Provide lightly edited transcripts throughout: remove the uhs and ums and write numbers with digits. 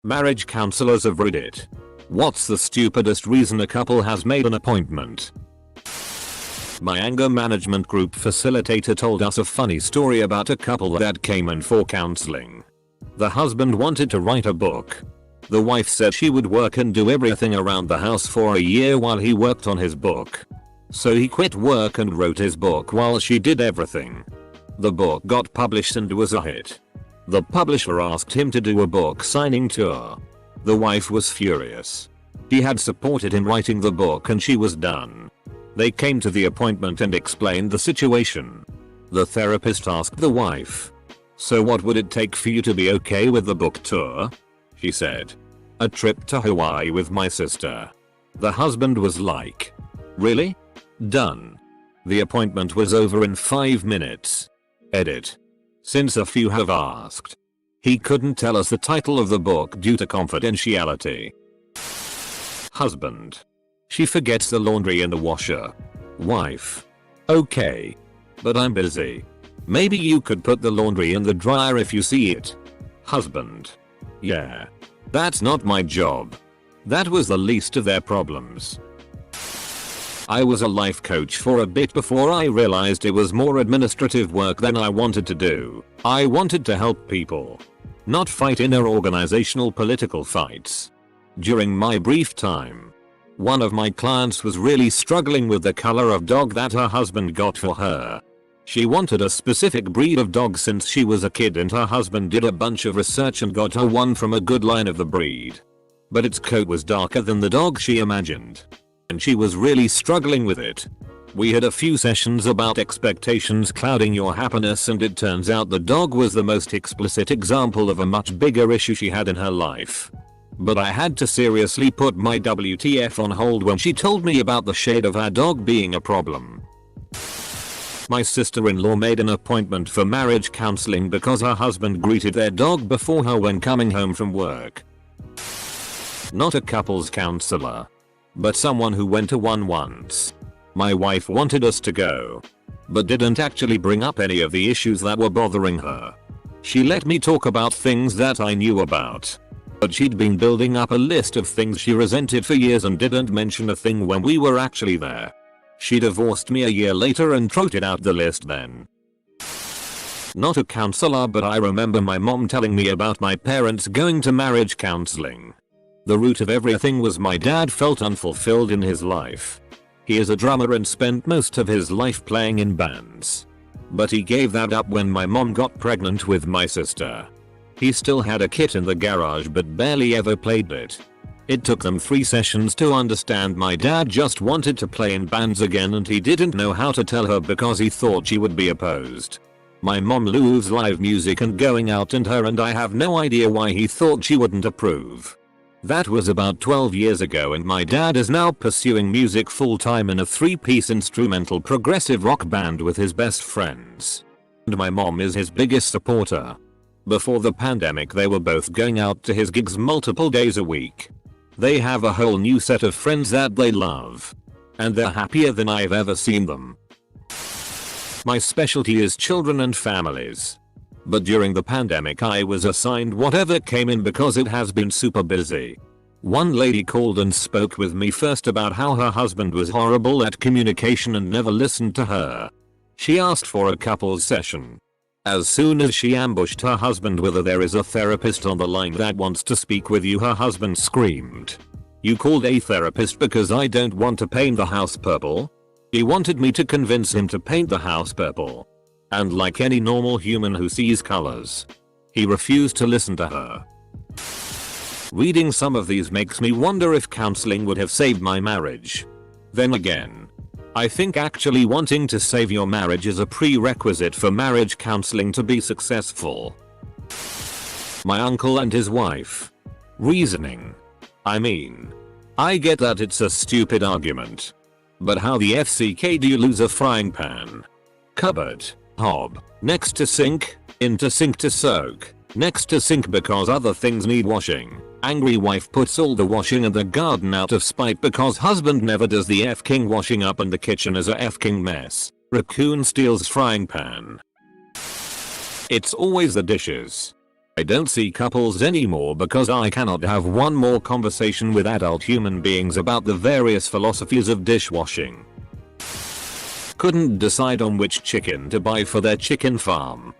Marriage counselors of Reddit. What's the stupidest reason a couple has made an appointment? My anger management group facilitator told us a funny story about a couple that came in for counseling. The husband wanted to write a book. The wife said she would work and do everything around the house for a year while he worked on his book. So he quit work and wrote his book while she did everything. The book got published and was a hit. The publisher asked him to do a book signing tour. The wife was furious. He had supported him writing the book and she was done. They came to the appointment and explained the situation. The therapist asked the wife, "So what would it take for you to be okay with the book tour?" She said, "A trip to Hawaii with my sister." The husband was like, "Really? Done." The appointment was over in 5 minutes. Edit. Since a few have asked. He couldn't tell us the title of the book due to confidentiality. Husband. She forgets the laundry in the washer. Wife. Okay. But I'm busy. Maybe you could put the laundry in the dryer if you see it. Husband. Yeah. That's not my job. That was the least of their problems. I was a life coach for a bit before I realized it was more administrative work than I wanted to do. I wanted to help people, not fight inner organizational political fights. During my brief time, one of my clients was really struggling with the color of dog that her husband got for her. She wanted a specific breed of dog since she was a kid, and her husband did a bunch of research and got her one from a good line of the breed. But its coat was darker than the dog she imagined, and she was really struggling with it. We had a few sessions about expectations clouding your happiness, and it turns out the dog was the most explicit example of a much bigger issue she had in her life. But I had to seriously put my WTF on hold when she told me about the shade of our dog being a problem. My sister-in-law made an appointment for marriage counseling because her husband greeted their dog before her when coming home from work. Not a couples counselor, but someone who went to one once. My wife wanted us to go, but didn't actually bring up any of the issues that were bothering her. She let me talk about things that I knew about, but she'd been building up a list of things she resented for years and didn't mention a thing when we were actually there. She divorced me a year later and trotted out the list then. Not a counselor, but I remember my mom telling me about my parents going to marriage counseling. The root of everything was my dad felt unfulfilled in his life. He is a drummer and spent most of his life playing in bands. But he gave that up when my mom got pregnant with my sister. He still had a kit in the garage but barely ever played it. It took them 3 sessions to understand my dad just wanted to play in bands again, and he didn't know how to tell her because he thought she would be opposed. My mom loves live music and going out, and I have no idea why he thought she wouldn't approve. That was about 12 years ago, and my dad is now pursuing music full-time in a 3-piece instrumental progressive rock band with his best friends. And my mom is his biggest supporter. Before the pandemic they were both going out to his gigs multiple days a week. They have a whole new set of friends that they love, and they're happier than I've ever seen them. My specialty is children and families. But during the pandemic I was assigned whatever came in because it has been super busy. One lady called and spoke with me first about how her husband was horrible at communication and never listened to her. She asked for a couples session. As soon as she ambushed her husband with a "there is a therapist on the line that wants to speak with you," her husband screamed, "You called a therapist because I don't want to paint the house purple?" He wanted me to convince him to paint the house purple. And like any normal human who sees colors, he refused to listen to her. Reading some of these makes me wonder if counseling would have saved my marriage. Then again, I think actually wanting to save your marriage is a prerequisite for marriage counseling to be successful. My uncle and his wife. Reasoning. I mean, I get that it's a stupid argument, but how the FCK do you lose a frying pan? Cupboard, hob, next to sink, into sink to soak, next to sink because other things need washing. Angry wife puts all the washing in the garden out of spite because husband never does the f-king washing up and the kitchen is a f-king mess. Raccoon steals frying pan. It's always the dishes. I don't see couples anymore because I cannot have one more conversation with adult human beings about the various philosophies of dishwashing. Couldn't decide on which chicken to buy for their chicken farm.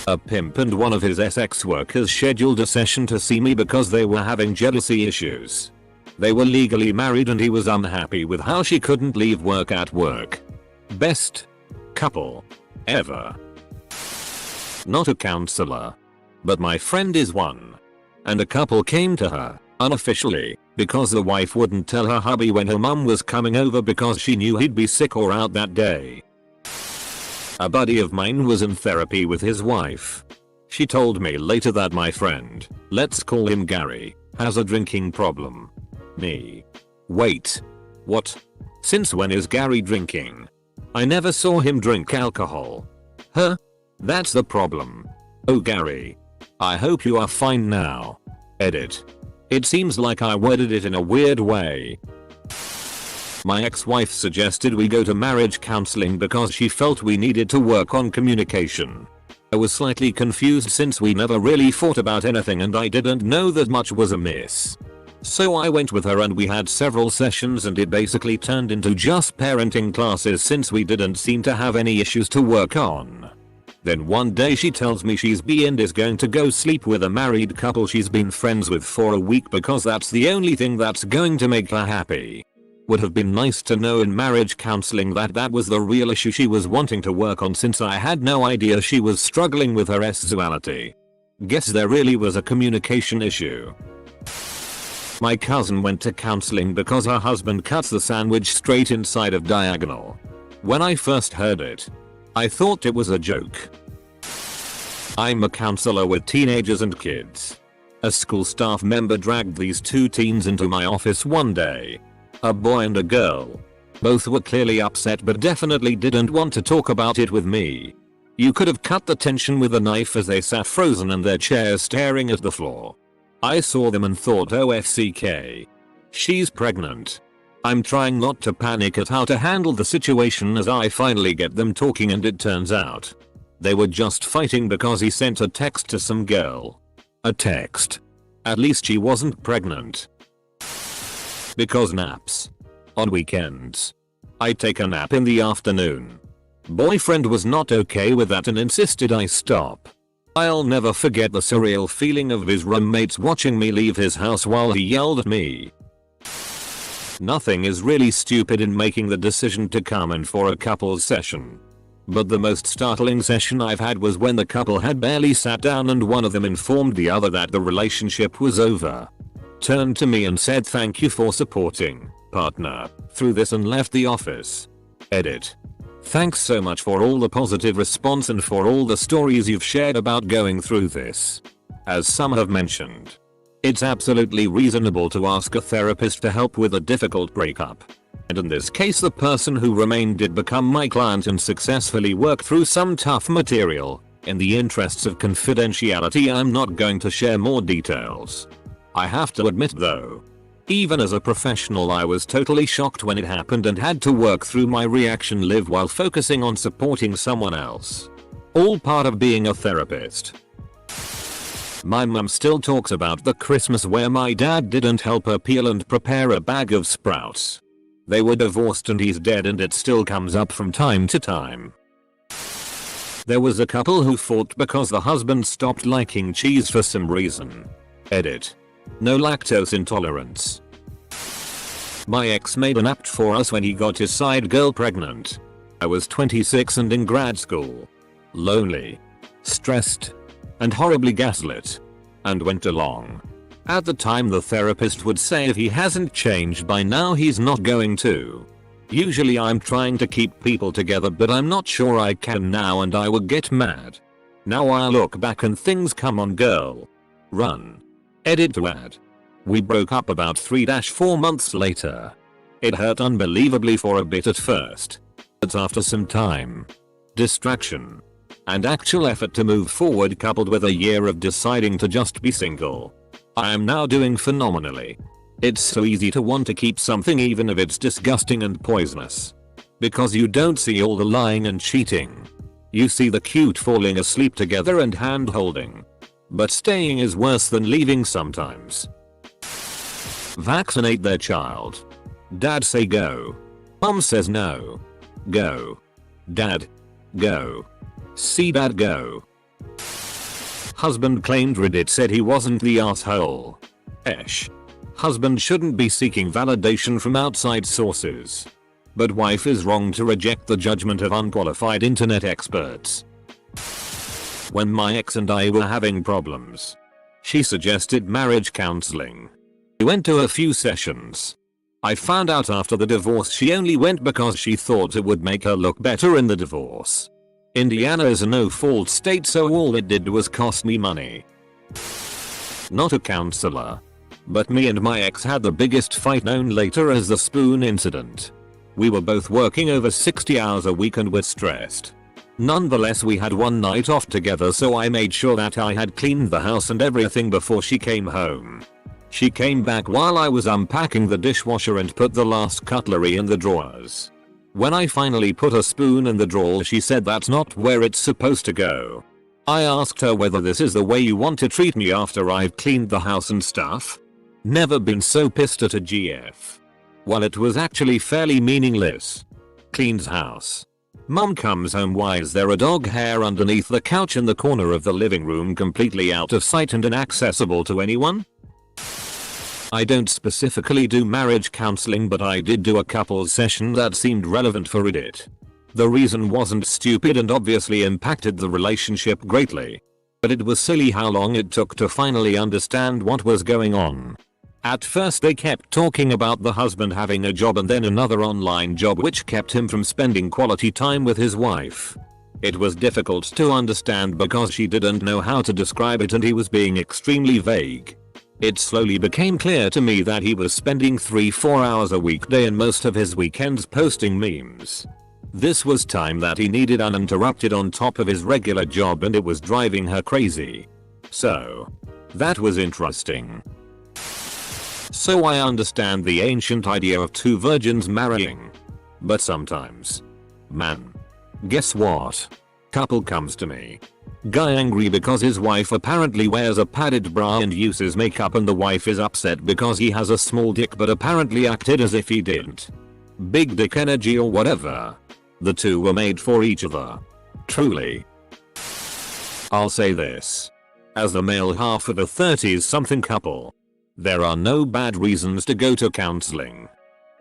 A pimp and one of his ex workers scheduled a session to see me because they were having jealousy issues. They were legally married and he was unhappy with how she couldn't leave work at work. Best couple ever. Not a counselor, but my friend is one. And a couple came to her, unofficially, because the wife wouldn't tell her hubby when her mum was coming over because she knew he'd be sick or out that day. A buddy of mine was in therapy with his wife. She told me later that my friend, let's call him Gary, has a drinking problem. Me. Wait. What? Since when is Gary drinking? I never saw him drink alcohol. Huh? That's the problem. Oh Gary. I hope you are fine now. Edit. It seems like I worded it in a weird way. My ex-wife suggested we go to marriage counseling because she felt we needed to work on communication. I was slightly confused since we never really fought about anything and I didn't know that much was amiss. So I went with her and we had several sessions and it basically turned into just parenting classes since we didn't seem to have any issues to work on. Then one day she tells me she's is going to go sleep with a married couple she's been friends with for a week because that's the only thing that's going to make her happy. Would have been nice to know in marriage counseling that was the real issue she was wanting to work on since I had no idea she was struggling with her sexuality. Guess there really was a communication issue. My cousin went to counseling because her husband cuts the sandwich straight inside of diagonal. When I first heard it, I thought it was a joke. I'm a counselor with teenagers and kids. A school staff member dragged these two teens into my office one day. A boy and a girl. Both were clearly upset but definitely didn't want to talk about it with me. You could have cut the tension with a knife as they sat frozen in their chairs staring at the floor. I saw them and thought OFCK. She's pregnant. I'm trying not to panic at how to handle the situation as I finally get them talking and it turns out they were just fighting because he sent a text to some girl. A text. At least she wasn't pregnant. Because naps. On weekends. I take a nap in the afternoon. Boyfriend was not okay with that and insisted I stop. I'll never forget the surreal feeling of his roommates watching me leave his house while he yelled at me. Nothing is really stupid in making the decision to come in for a couple's session. But the most startling session I've had was when the couple had barely sat down and one of them informed the other that the relationship was over. Turned to me and said thank you for supporting, partner, through this and left the office. Edit. Thanks so much for all the positive response and for all the stories you've shared about going through this. As some have mentioned, it's absolutely reasonable to ask a therapist to help with a difficult breakup. And in this case the person who remained did become my client and successfully work through some tough material. In the interests of confidentiality I'm not going to share more details. I have to admit though, even as a professional I was totally shocked when it happened and had to work through my reaction live while focusing on supporting someone else. All part of being a therapist. My mum still talks about the Christmas where my dad didn't help her peel and prepare a bag of sprouts. They were divorced and he's dead and it still comes up from time to time. There was a couple who fought because the husband stopped liking cheese for some reason. Edit. No lactose intolerance. My ex made an apt for us when he got his side girl pregnant. I was 26 and in grad school. Lonely. Stressed. And horribly gaslit. And went along. At the time the therapist would say if he hasn't changed by now he's not going to. Usually I'm trying to keep people together but I'm not sure I can now and I would get mad. Now I look back and things come on girl. Run. Edit to add. We broke up about 3-4 months later. It hurt unbelievably for a bit at first. But after some time, distraction, and actual effort to move forward coupled with a year of deciding to just be single, I am now doing phenomenally. It's so easy to want to keep something even if it's disgusting and poisonous. Because you don't see all the lying and cheating. You see the cute falling asleep together and hand holding. But staying is worse than leaving sometimes. Vaccinate their child. Dad say go. Mom says no. Go. Dad. Go. See dad go. Husband claimed Reddit said he wasn't the asshole. Esh. Husband shouldn't be seeking validation from outside sources. But wife is wrong to reject the judgment of unqualified internet experts. When my ex and I were having problems, she suggested marriage counseling. We went to a few sessions. I found out after the divorce she only went because she thought it would make her look better in the divorce. Indiana is a no-fault state, so all it did was cost me money. Not a counselor. But me and my ex had the biggest fight, known later as the spoon incident. We were both working over 60 hours a week and were stressed. Nonetheless, we had one night off together, so I made sure that I had cleaned the house and everything before she came home. She came back while I was unpacking the dishwasher and put the last cutlery in the drawers. When I finally put a spoon in the drawer, she said that's not where it's supposed to go. I asked her whether this is the way you want to treat me after I've cleaned the house and stuff. Never been so pissed at a GF. Well, it was actually fairly meaningless. Cleans house. Mom comes home. Why is there a dog hair underneath the couch in the corner of the living room, completely out of sight and inaccessible to anyone? I don't specifically do marriage counseling, but I did do a couples session that seemed relevant for Reddit. The reason wasn't stupid and obviously impacted the relationship greatly. But it was silly how long it took to finally understand what was going on. At first they kept talking about the husband having a job and then another online job, which kept him from spending quality time with his wife. It was difficult to understand because she didn't know how to describe it and he was being extremely vague. It slowly became clear to me that he was spending 3-4 hours a weekday and most of his weekends posting memes. This was time that he needed uninterrupted on top of his regular job, and it was driving her crazy. So, that was interesting. So I understand the ancient idea of two virgins marrying. But sometimes, man, guess what? Couple comes to me. Guy angry because his wife apparently wears a padded bra and uses makeup, and the wife is upset because he has a small dick but apparently acted as if he didn't. Big dick energy or whatever. The two were made for each other. Truly. I'll say this. As the male half of a 30s-something couple, there are no bad reasons to go to counseling.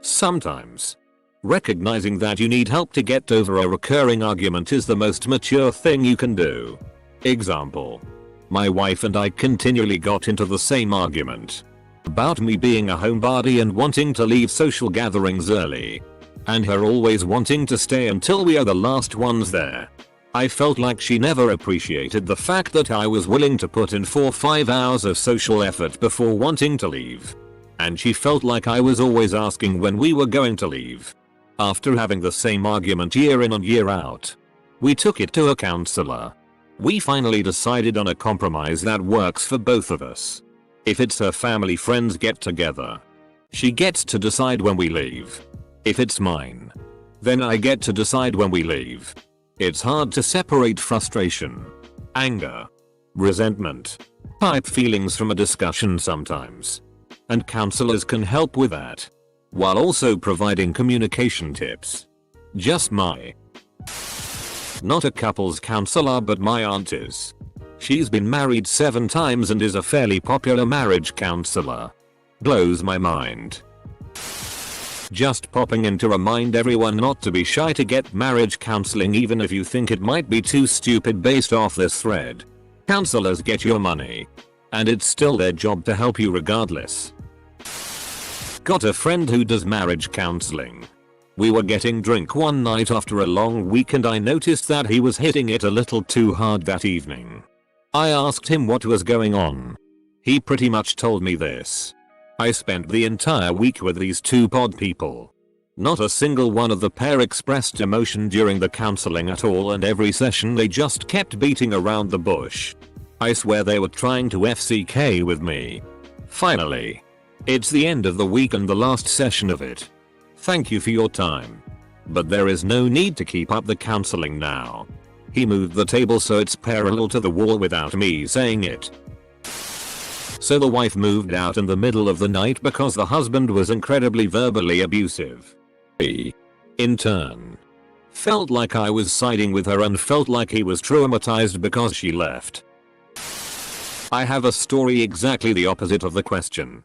Sometimes, recognizing that you need help to get over a recurring argument is the most mature thing you can do. Example. My wife and I continually got into the same argument. About me being a homebody and wanting to leave social gatherings early. And her always wanting to stay until we are the last ones there. I felt like she never appreciated the fact that I was willing to put in 4-5 hours of social effort before wanting to leave. And she felt like I was always asking when we were going to leave. After having the same argument year in and year out, we took it to a counselor. We finally decided on a compromise that works for both of us. If it's her family friends get together, she gets to decide when we leave. If it's mine, then I get to decide when we leave. It's hard to separate frustration, anger, resentment, type feelings from a discussion sometimes. And counselors can help with that, while also providing communication tips. Just my. Not a couples counselor, but my aunt is. She's been married 7 times and is a fairly popular marriage counselor. Blows my mind. Just popping in to remind everyone not to be shy to get marriage counseling, even if you think it might be too stupid based off this thread. Counselors get your money, and it's still their job to help you regardless. Got a friend who does marriage counseling. We were getting drunk one night after a long week and I noticed that he was hitting it a little too hard that evening. I asked him what was going on. He pretty much told me this. I spent the entire week with these two pod people. Not a single one of the pair expressed emotion during the counseling at all, and every session they just kept beating around the bush. I swear they were trying to FCK with me. Finally, it's the end of the week and the last session of it. Thank you for your time, but there is no need to keep up the counseling now. He moved the table so it's parallel to the wall without me saying it. So the wife moved out in the middle of the night because the husband was incredibly verbally abusive. He, in turn, felt like I was siding with her and felt like he was traumatized because she left. I have a story exactly the opposite of the question.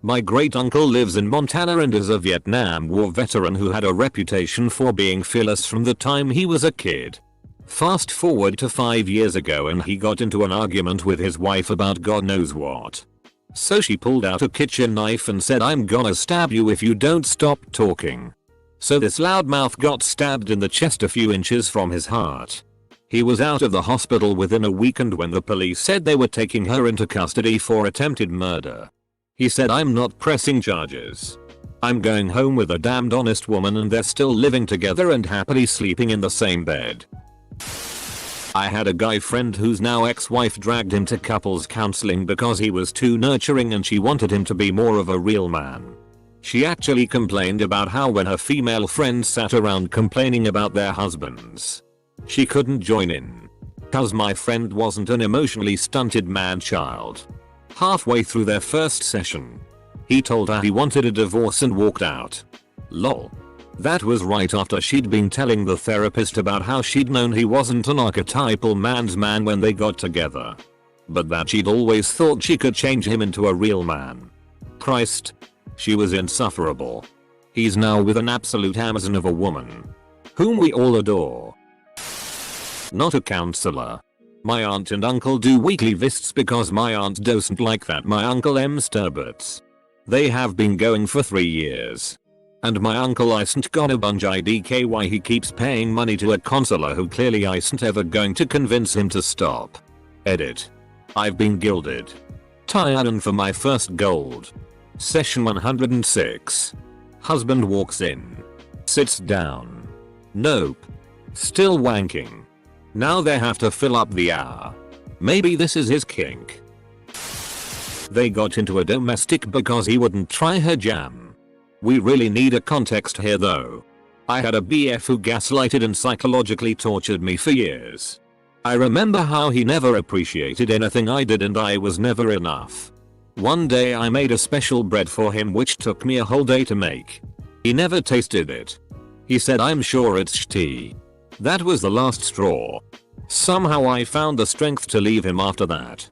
My great uncle lives in Montana and is a Vietnam War veteran who had a reputation for being fearless from the time he was a kid. Fast forward to 5 years ago and he got into an argument with his wife about God knows what. So she pulled out a kitchen knife and said, "I'm gonna stab you if you don't stop talking." So this loudmouth got stabbed in the chest a few inches from his heart. He was out of the hospital within a week, and when the police said they were taking her into custody for attempted murder, he said, "I'm not pressing charges. I'm going home with a damned honest woman and they're still living together and happily sleeping in the same bed." I had a guy friend whose now ex-wife dragged him to couples counseling because he was too nurturing and she wanted him to be more of a real man. She actually complained about how when her female friends sat around complaining about their husbands, she couldn't join in. Cause my friend wasn't an emotionally stunted man-child. Halfway through their first session, he told her he wanted a divorce and walked out. Lol. That was right after she'd been telling the therapist about how she'd known he wasn't an archetypal man's man when they got together, but that she'd always thought she could change him into a real man. Christ. She was insufferable. He's now with an absolute Amazon of a woman, whom we all adore. Not a counselor. My aunt and uncle do weekly visits because my aunt doesn't like that my uncle M Sturberts. They have been going for 3 years. And my uncle isn't got a bunch idk why he keeps paying money to a counselor who clearly isn't ever going to convince him to stop. Edit. I've been gilded. Tired and for my first gold. Session 106. Husband walks in. Sits down. Nope. Still wanking. Now they have to fill up the hour. Maybe this is his kink. They got into a domestic because he wouldn't try her jam. We really need a context here though. I had a BF who gaslighted and psychologically tortured me for years. I remember how he never appreciated anything I did and I was never enough. One day I made a special bread for him which took me a whole day to make. He never tasted it. He said, "I'm sure it's shitty." That was the last straw. Somehow I found the strength to leave him after that.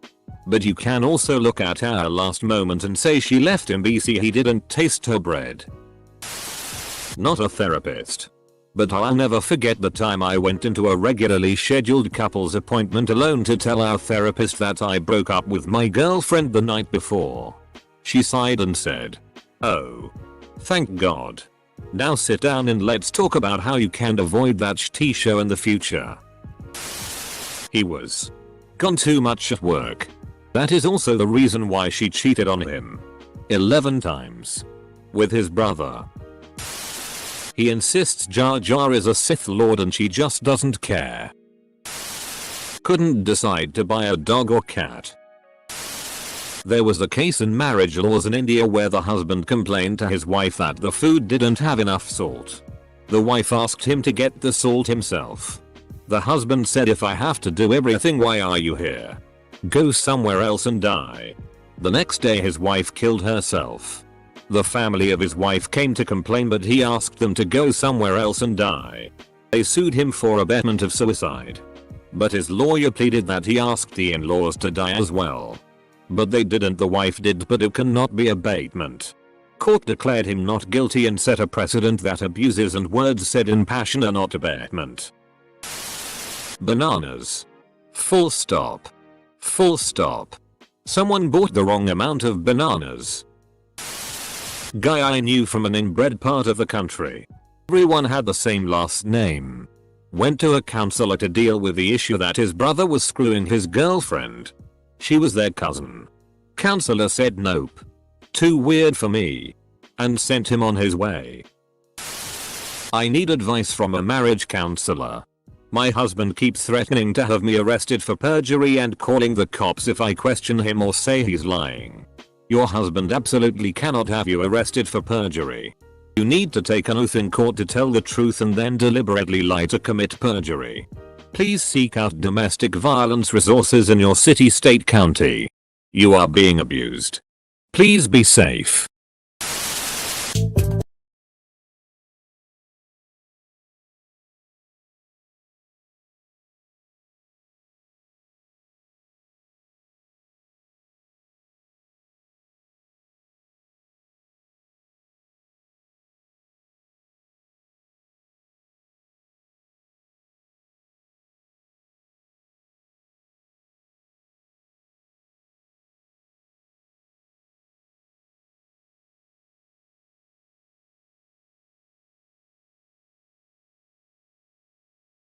But you can also look at our last moment and say she left him BC he didn't taste her bread. Not a therapist. But I'll never forget the time I went into a regularly scheduled couples appointment alone to tell our therapist that I broke up with my girlfriend the night before. She sighed and said, "Oh. Thank God. Now sit down and let's talk about how you can avoid that shitty show in the future." He was gone too much at work. That is also the reason why she cheated on him 11 times with his brother. He insists Jar Jar is a Sith Lord and she just doesn't care. Couldn't decide to buy a dog or cat. There was a case in marriage laws in India where the husband complained to his wife that the food didn't have enough salt. The wife asked him to get the salt himself. The husband said, "If I have to do everything, why are you here? Go somewhere else and die." The next day his wife killed herself. The family of his wife came to complain but he asked them to go somewhere else and die. They sued him for abetment of suicide. But his lawyer pleaded that he asked the in-laws to die as well. But they didn't, the wife did, but it cannot be abatement. Court declared him not guilty and set a precedent that abuses and words said in passion are not abatement. Bananas. Full stop. Full stop. Someone bought the wrong amount of bananas. Guy I knew from an inbred part of the country. Everyone had the same last name. Went to a counselor to deal with the issue that his brother was screwing his girlfriend. She was their cousin. Counselor said nope. Too weird for me. And sent him on his way. I need advice from a marriage counselor. My husband keeps threatening to have me arrested for perjury and calling the cops if I question him or say he's lying. Your husband absolutely cannot have you arrested for perjury. You need to take an oath in court to tell the truth and then deliberately lie to commit perjury. Please seek out domestic violence resources in your city, state, county. You are being abused. Please be safe.